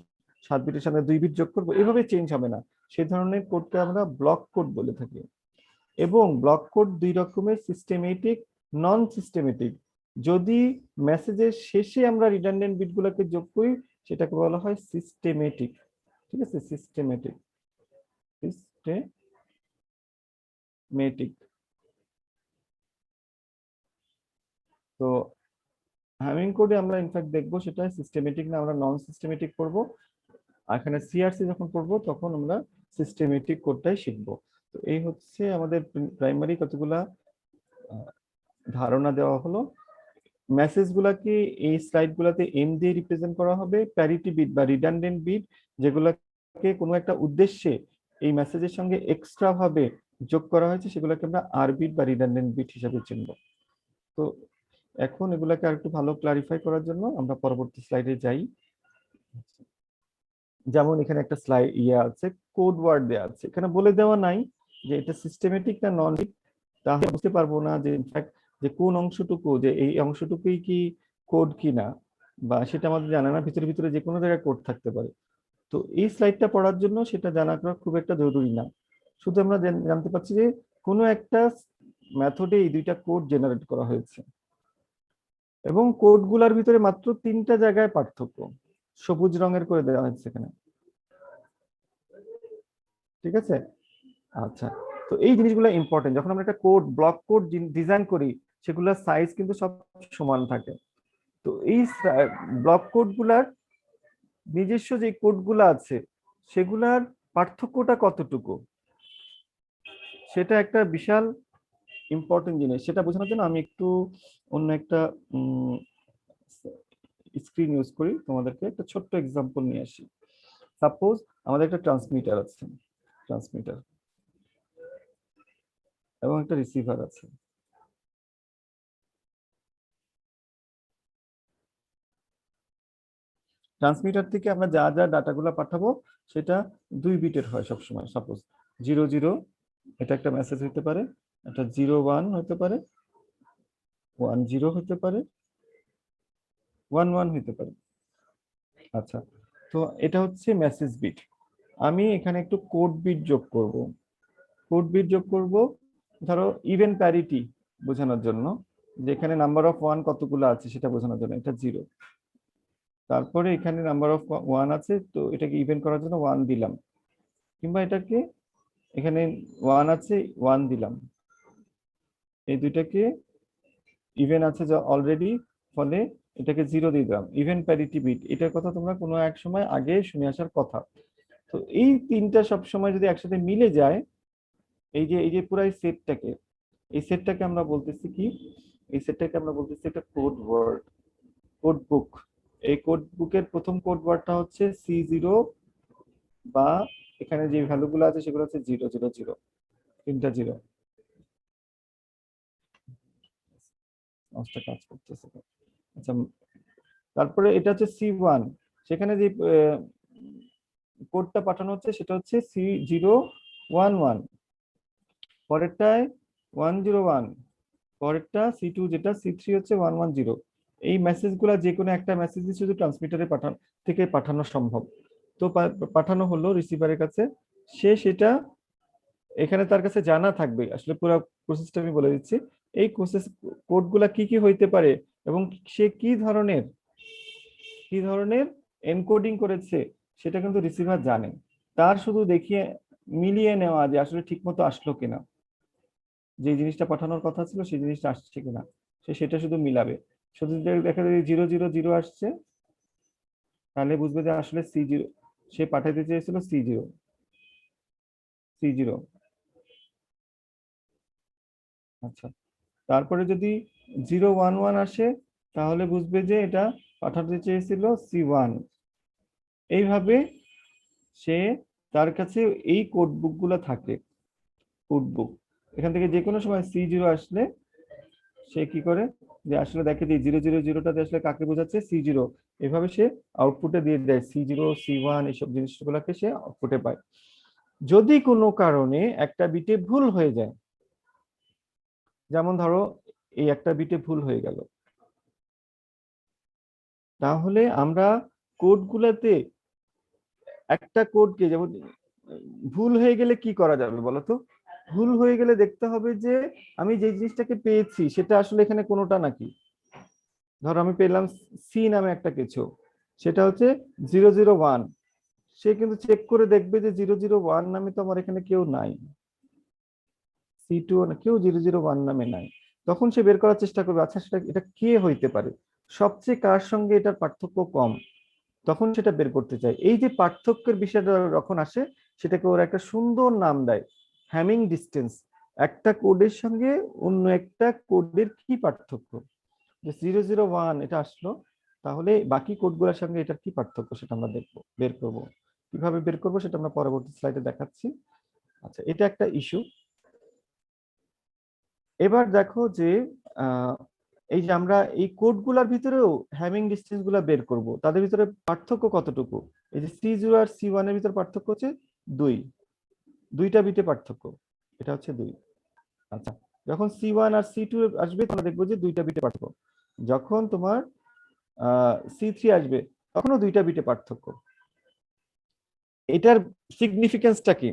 7 বিটের সাথে 2 বিট যোগ করব, এভাবে চেঞ্জ হবে না। সেই ধরনের কোডকে আমরা ব্লক কোড বলে থাকি। এবং ব্লক কোড দুই রকমের, সিস্টেমেটিক, নন সিস্টেমেটিক। যদি মেসেজের শেষে আমরা রিডান্ডেন্ট বিটগুলোকে যোগ করি সেটাকে বলা হয় সিস্টেমেটিক। ঠিক আছে, সিস্টেমেটিক, সিস্টেমেটিক। তো হ্যামিং কোডে আমরা ইনফ্যাক্ট দেখবো সেটা সিস্টেমেটিক না, আমরা নন সিস্টেমেটিক করব। এখানে সিআরসি যখন পড়বো তখন আমরা সিস্টেমেটিক কোডটাই শিখবো। তো এই হচ্ছে আমাদের প্রাইমারি কতগুলা ধারণা দেওয়া হলো। মেসেজ গুলাকে এই স্লাইড গুলাতে এম দিয়ে রিপ্রেজেন্ট করা হবে। প্যারিটি বিট বা রিডান্ডেন্ট বিট যেগুলোকে কোনো একটা উদ্দেশ্যে এই মেসেজের সঙ্গে এক্সট্রা ভাবে যোগ করা হয়েছে সেগুলোকে আমরা আর বিট বা রিডান্ডেন্ট বিট হিসাবে চিনব। তো এখন এগুলাকে আর একটু ভালো ক্লারিফাই করার জন্য আমরা পরবর্তী স্লাইডে যাই। যেমন এখানে একটা স্লাইড আছে, কোড ওয়ার্ড দেওয়া আছে, এখানে বলে দেওয়া নাই যে এটা সিস্টেমেটিক না নন, তাহলে বুঝতে পারবো না যে ইনফ্যাক্ট যে কোন অংশটুকু, যে এই অংশটুকুই কি কোড কিনা, বা সেটা আমাদের জানা না। ভিতরে ভিতরে যে কোনো জায়গায় কোড থাকতে পারে। তো এই স্লাইডটা পড়ার জন্য সেটা জানা খুব একটা জরুরি না। শুধু আমরা জানতে পারছি যে কোনো একটা মেথডে এই দুইটা কোড জেনারেট করা হয়েছে এবং কোডগুলোর ভিতরে মাত্র 3টা জায়গায় পার্থক্য সবুজ রঙের করে দেওয়া হয়েছে এখানে। ঠিক আছে, আচ্ছা। তো এই জিনিসগুলো ইম্পর্টেন্ট। যখন আমরা একটা কোড, ব্লক কোড ডিজাইন করি সেগুলোর সাইজ কিন্তু সব সমান থাকে। তো এই ব্লক কোডগুলার নিজস্ব যে কোডগুলো আছে সেগুলার পার্থক্যটা কতটুকু, সেটা একটা বিশাল ইম্পর্টেন্ট জিনিস। সেটা বোঝানোর জন্য আমি একটু অন্য একটা স্ক্রিন ইউজ করি, তোমাদেরকে একটা ছোট্ট এক্সাম্পল নিয়ে আসি। সাপোজ আমাদের একটা ট্রান্সমিটার আছে, ট্রান্সমিটার, এবং একটা রিসিভার আছে। ট্রান্সমিটার থেকে আমরা যা যা ডাটাগুলো পাঠাবো সেটা 2 বিটের হয় সবসময়। সাপোজ 00 এটা একটা মেসেজ হতে পারে, এটা 01 হতে পারে, 10 হতে পারে, 11 হতে পারে। আচ্ছা, তো এটা হচ্ছে মেসেজ বিট। আমি এখানে একটু কোড বিট যোগ করব। কোড বিট যোগ করব ধরো ইভেন প্যারিটি বোঝানোর জন্য, যেখানে নাম্বার অফ 1 কতগুলো আছে সেটা বোঝানোর জন্য এটা 0। তারপরে এখানে নাম্বার অফ 1 আছে, তো এটাকে ইভেন করার জন্য 1 দিলাম, কিংবা এটাকে এখানে 1 আছে 1 দিলাম। এই দুইটাকে ইভেন আছে যা অলরেডি, ফলে এটাকে 0 দিয়ে দিলাম। ইভেন প্যারিটি বিট, এটার কথা তোমরা কোনো এক সময় আগে শুনে আসার কথা। তো এই তিনটা সব সময় যদি একসাথে মিলে যায়, এই যে পুরো এই সেটটাকে আমরা বলতেছি কি, এই সেটটাকে আমরা বলতেছি একটা কোড ওয়ার্ড, কোড বুক। এই কোড বুকের প্রথম কোড ওয়ার্ডটা হচ্ছে C0, বা এখানে যে ভ্যালুগুলো আছে সেগুলো হচ্ছে 000, 3টা 0। কাজ করতেছে। আচ্ছা, তারপরে এটা হচ্ছে C1, সেখানে যে কোডটা পাঠানো হচ্ছে সেটা হচ্ছে C011, পরেরটায় 101, পরেরটা C2, যেটা C3 হচ্ছে 110। এই মেসেজগুলো যে কোনো একটা মেসেজ শুধু ট্রান্সমিটারে থেকে পাঠানো সম্ভব। তো পাঠানো হলো রিসিভারের কাছে, সে সেটা এখানে তার কাছে জানা থাকবে। আসলে পুরো প্রসেসটা আমি বলে দিচ্ছি। এই প্রসেস কোডগুলা কি কি হইতে পারে এবং সে কি ধরনের এনকোডিং করেছে সেটা কিন্তু রিসিভার জানে। তার শুধু দেখিয়ে মিলিয়ে নেওয়া যে আসলে ঠিকমতো আসলো কিনা, যে জিনিসটা পাঠানোর কথা ছিল সেই জিনিসটা আসছে কিনা, সেটা শুধু মিলাবে। শুধু দেখা যায় 000 আসছে, তাহলে বুঝবে যে আসলে C0 সে পাঠাতে চেয়েছিল, C0। আচ্ছা, তারপরে যদি 011 আসে তাহলে বুঝবে যে এটা পাঠাতে চেয়েছিল C1। এইভাবে সে তার কাছে এই কোড বুক গুলো থাকে, কোড বুক। এখান থেকে যে কোনো সময় C0 আসলে সে কি করে, যে আসলে দেখে যে 000টাতে আসলে কাকে বোঝাচ্ছে, C0, এভাবে সে আউটপুটে দিয়ে দেয়, C0 C1 এইসব জিনিসগুলোকে সে আউটপুটে পায়। যদি কোনো কারণে একটা বিটে ভুল হয়ে যায়, যেমন ধরো এই একটা বিটে ভুল হয়ে গেল, তাহলে আমরা কোডগুলোতে একটা কোডকে, যেমন ভুল হয়ে গেলে কি করা যাবে বলতো? ভুল হয়ে গেলে দেখতে হবে যে আমি যে জিনিসটাকে পেয়েছি সেটা আসলে এখানে কোনোটা নাকি। ধরো আমি পেলাম সি নামে একটা কিছু, সেটা হচ্ছে 001, সে কিন্তু চেক করে দেখবে যে 001 নামে তো আমার এখানে কেউ নাই, C2 কেউ 001 নামে নাই। তখন সে বের করার চেষ্টা করবে, আচ্ছা সেটা এটা কে হইতে পারে, সবচেয়ে কার সঙ্গে এটার পার্থক্য কম, তখন সেটা বের করতে চায়। এই যে পার্থক্যের বিষয়টা যখন আসে, সেটাকে ওরা একটা সুন্দর নাম দেয়, হ্যামিং ডিস্টেন্স। একটা কোডের সঙ্গে অন্য একটা কোডের কি পার্থক্য, যে 001 এটা আসলো, তাহলে বাকি কোডগুলোর সঙ্গে এটার কি পার্থক্য সেটা আমরা দেখবো, বের করব। কিভাবে বের করব সেটা আমরা পরবর্তী স্লাইডে দেখাচ্ছি। আচ্ছা, এটা একটা ইস্যু। এবার দেখো যে এই যে আমরা এই কোডগুলোর ভিতরেও হ্যামিং ডিস্টেন্স গুলা বের করব, তাদের ভিতরে পার্থক্য কতটুকু। এই যে C0 আর C1 এর ভিতরে পার্থক্য হচ্ছে 2, দুইটা বিটে পার্থক্য, এটা হচ্ছে 2। আচ্ছা, যখন C1 আর C2 আসবে তোমরা দেখবো যে দুইটা বিটে পার্থক্য। যখন তোমার C3 আসবে তখনও দুইটা বিটে পার্থক্য। এটার সিগনিফিকেন্সটা কি?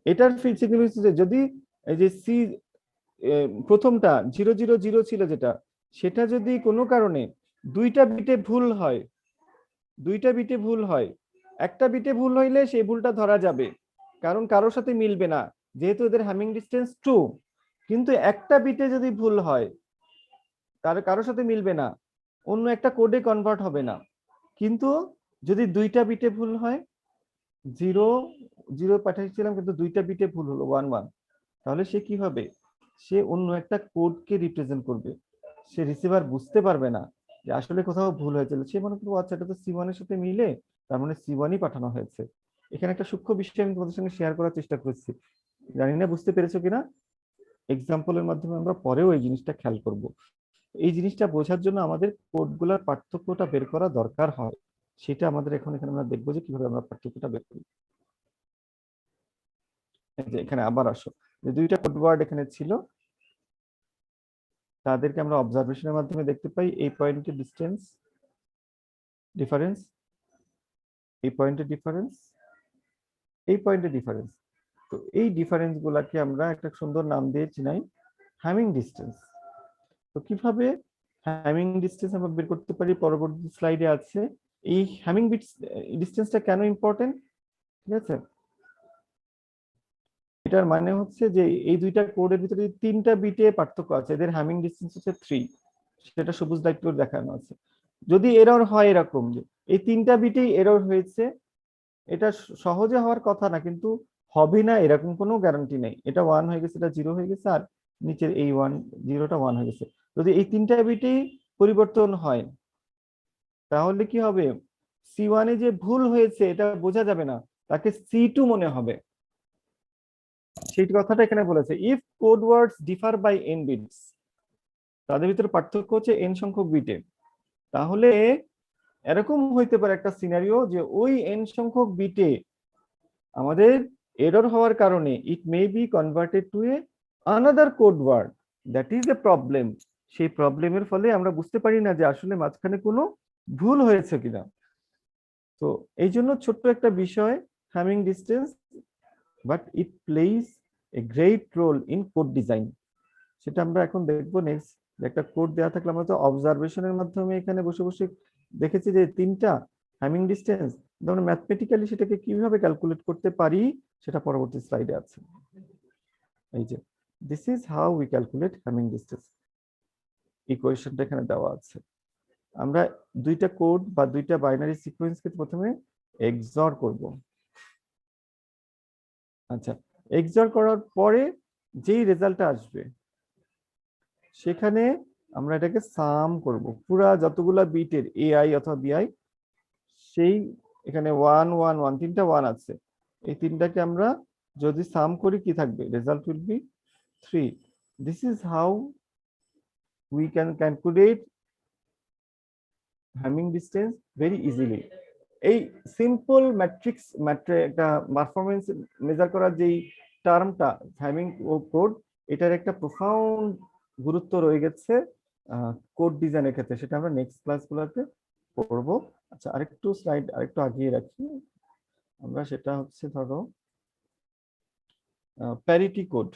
এটার সিগনিফিকেন্স যদি এই যে প্রথমটা 000 ছিল যেটা, সেটা যদি কোনো কারণে দুইটা বিটে ভুল হয়, দুইটা বিটে ভুল হয়, একটা বিটে ভুল হইলে সেই ভুলটা ধরা যাবে, কারণ কারোর সাথে মিলবে না, যেহেতু এদের হ্যামিং ডিস্টেন্স 2। কিন্তু একটা বিটে যদি ভুল হয়, তার কারোর সাথে মিলবে না, অন্য একটা কোডে কনভার্ট হবে না। কিন্তু যদি দুইটা বিটে ভুল হয়, 0 পাঠিয়েছিলাম কিন্তু দুইটা বিটে ভুল হলো 11, তাহলে সে কি হবে, সে অন্য একটা কোডকে রিপ্রেজেন্ট করবে। সে রিসিভার বুঝতে পারবে না যে আসলে কোথাও ভুল হয়েছিল, সে মনে করবো আচ্ছা এটা তো C1 এর সাথে মিলে, তার মানে C1ই পাঠানো হয়েছে। এখানে একটা সূক্ষ্ম বিষয় আমি তোমাদের সঙ্গে শেয়ার করার চেষ্টা করছি, জানি না বুঝতে পেরেছো কিনা। এক্সাম্পলের মাধ্যমে আমরা পরেও এই জিনিসটা খেয়াল করব। এই জিনিসটা বোঝার জন্য আমাদের কোডগুলোর পার্থক্যটা বের করা দরকার হয়, সেটা আমাদের এখন এখানে আমরা দেখবো যে কিভাবে আমরা পার্থক্যটা বের করি। যে এখানে আবার আসো, যে দুইটা কোড ওয়ার্ড এখানে ছিল, তাদেরকে আমরা অবজারভেশনের মাধ্যমে দেখতে পাই। এই পয়েন্টের ডিসটেন্স ডিফারেন্স, এই পয়েন্টের ডিফারেন্স, এই পয়েন্টের ডিফারেন্স। তো এই ডিফারেন্স গুলাকে আমরা একটা সুন্দর নাম দিয়ে চিনাই, হ্যামিং ডিস্টেন্স। তো কিভাবে হ্যামিং ডিস্টেন্স আমরা বের করতে পারি পরবর্তী স্লাইডে আছে। এই হ্যামিং ডিস্টেন্সটা কেন ইম্পর্টেন্ট, ঠিক আছে? এটার মানে হচ্ছে যে এই দুইটা কোডের ভিতরে তিনটা বিটে পার্থক্য আছে, এদের হ্যামিং ডিসটেন্স হচ্ছে 3, সেটা সবুজ লাইট করে দেখানো আছে। যদি এরর হয় এরকম যে এই তিনটা বিটেই এরর হয়েছে, এটা সহজে হওয়ার কথা না, কিন্তু হবে না এরকম কোনো গ্যারান্টি নেই। এটা 1 হয়ে গেছে, এটা 0 হয়ে গেছে, আর নিচের এই 0টা 1 হয়ে গেছে। যদি এই তিনটা বিটেই পরিবর্তন হয়, তাহলে কি হবে, C1 এ যে ভুল হয়েছে এটা বোঝা যাবে না, তাকে C2 মনে হবে। সেই কথাটা এখানে বলেছে, if code words differ by n bits, তাদের ভিতরে পার্থক্য হচ্ছে n সংখ্যক বিটে, তাহলে এরকম হইতে পারে একটা সিনারিও যে ওই n সংখ্যক বিটে আমাদের এরর হওয়ার কারণে it may be converted to a another code word, that is a problem. সেই প্রবলেমের ফলে আমরা বুঝতে পারি না যে আসলে মাঝখানে কোনো ভুল হয়েছে কিনা। তো এই জন্য ছোট্ট একটা বিষয় Hamming distance, but it plays a great role in code design. সেটা আমরা এখন দেখবো নেক্সট। একটা কোড দেওয়া থাকলে আমরা তো অবজারভেশনের মাধ্যমে এখানে বসে বসে দেখেছি যে তিনটা হ্যামিং ডিস্টেন্স, আমরা ম্যাথমেটিক্যালি সেটাকে কিভাবে ক্যালকুলেট করতে পারি সেটা পরবর্তী স্লাইডে আছে। এই যে this is how we calculate Hamming distance, ইকুয়েশনটা এখানে দেওয়া আছে। আমরা দুইটা কোড বা দুইটা বাইনারি সিকোয়েন্সকে প্রথমে এক্সঅর করব। আচ্ছা, এক্সঅর করার পরে যেই রেজাল্টটা আসবে সেখানে আমরা এটাকে সাম করব, পুরা যতগুলা বিটের এআই অথবা বিআই, সেই এখানে 1 1 1 তিনটা 1 আছে, এই তিনটাকে আমরা যদি সাম করি কি থাকবে, result will be 3. This is how we can calculate Hamming distance very easily. এই সিম্পল ম্যাট্রিক্স একটা পারফরমেন্স মেজার করার যেই টার্মটা হ্যামিং কোড, এটার একটা প্রোফাউন্ড গুরুত্ব রয়ে গেছে কোড ডিজাইনের ক্ষেত্রে, সেটা আমরা নেক্সট ক্লাসগুলোতে পড়বো। আচ্ছা, আরেকটু স্লাইড আরেকটু আগিয়ে রাখি আমরা, সেটা হচ্ছে ধরো প্যারিটি কোড।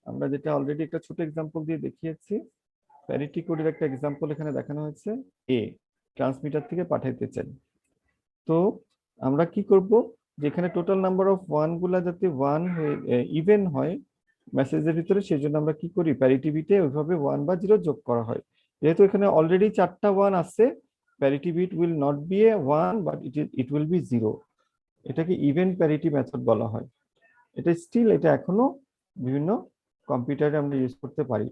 আমরা যেটা অলরেডি একটা ছোট এক্সাম্পল দিয়ে দেখিয়েছি, প্যারিটি কোডের একটা এক্সাম্পল এখানে দেখানো হয়েছে। এ ট্রান্সমিটার থেকে পাঠাইতে চাই, তো আমরা কি করব, যেখানে টোটাল নাম্বার অফ ওয়ান গুলা যাতে ওয়ান হয়ে ইভেন হয় মেসেজের ভিতরে, সেই জন্য আমরা কি করি, প্যারিটি বিটে ওইভাবে 1 বা 0 যোগ করা হয়। যেহেতু এখানে অলরেডি 4টা 1 আছে, parity bit will not be a 1 but it will be 0। এটাকে ইভেন প্যারিটি মেথড বলা হয়। এটা এখনো বিভিন্ন কম্পিউটারে আমরা ইউজ করতে পারি।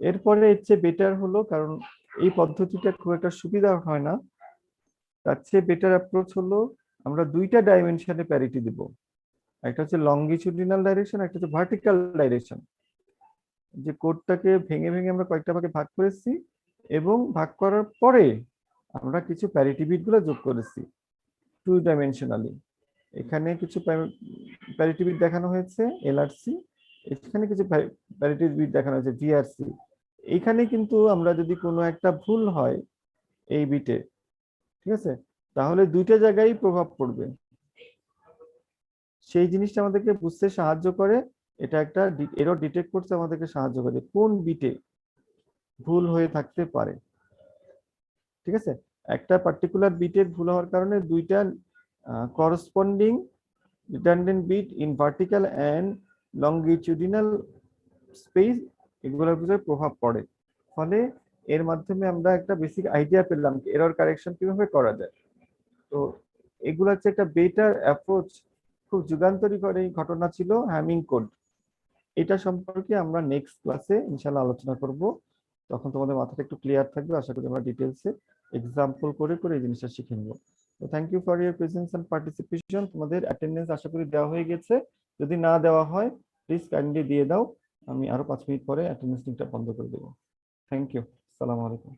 এরপরে হচ্ছে বেটার হলো, কারণ এই পদ্ধতিটা খুব একটা সুবিধা হয় না, তার চেয়ে বেটার অ্যাপ্রোচ হলো আমরা 2টা ডাইমেনশনে প্যারিটি দিব। একটা হচ্ছে লংগিটিউডিনাল ডাইরেকশন, একটা হচ্ছে ভার্টিক্যাল ডাইরেকশন। যে কোডটাকে ভেঙে ভেঙে আমরা কয়েকটা ভাগে ভাগ করেছি, এবং ভাগ করার পরে আমরা কিছু প্যারিটি বিট গুলো যোগ করেছি 2 ডাইমেনশনালি। এখানে কিছু প্যারিটি বিট দেখানো হয়েছে এলআরসি, এখানে কিছু প্যারিটি বিট দেখানো হয়েছে ভিআরসি। এখানে কিন্তু আমরা যদি কোনো একটা ভুল হয় এই বিটে, ঠিক আছে, তাহলে 2টা জায়গায় প্রভাব পড়বে। সেই জিনিসটা আমাদেরকে বুঝতে সাহায্য করে, এটা একটা এরর ডিটেক্ট করতে আমাদেরকে সাহায্য করে কোন বিটে ভুল হয়ে থাকতে পারে। ঠিক আছে, একটা পার্টিকুলার বিটের ভুল হওয়ার কারণে 2টা corresponding redundant bit in vertical and longitudinal space, এগুলোর উপরে প্রভাব পড়ে। ফলে এর মাধ্যমে আমরা একটা বেসিক আইডিয়া পেলাম এরর কারেকশন কিভাবে করা যায়। তো এগুলো হচ্ছে একটা বেটার অ্যাপ্রোচ। খুব যুগান্তরী ঘটনা ছিল হ্যামিং কোড। এটা সম্পর্কে আমরা নেক্সট ক্লাসে ইনশাআল্লাহ আলোচনা করব। তখন তোমাদের মাথাটা একটু ক্লিয়ার থাকবে, আশা করি আমরা ডিটেইলসে এক্সাম্পল করে করে এই জিনিসটা শিখে নেব। তো thank you for your presence and participation. তোমাদের অ্যাটেন্ডেন্স আশা করি দেওয়া হয়ে গেছে, যদি না দেওয়া হয় প্লিজ কাইন্ডলি দিয়ে দাও, আমি আরো 5 মিনিট পরে অ্যাটেন্ডেন্স লিংকটা বন্ধ করে দেবো। থ্যাংক ইউ, আসসালামু আলাইকুম।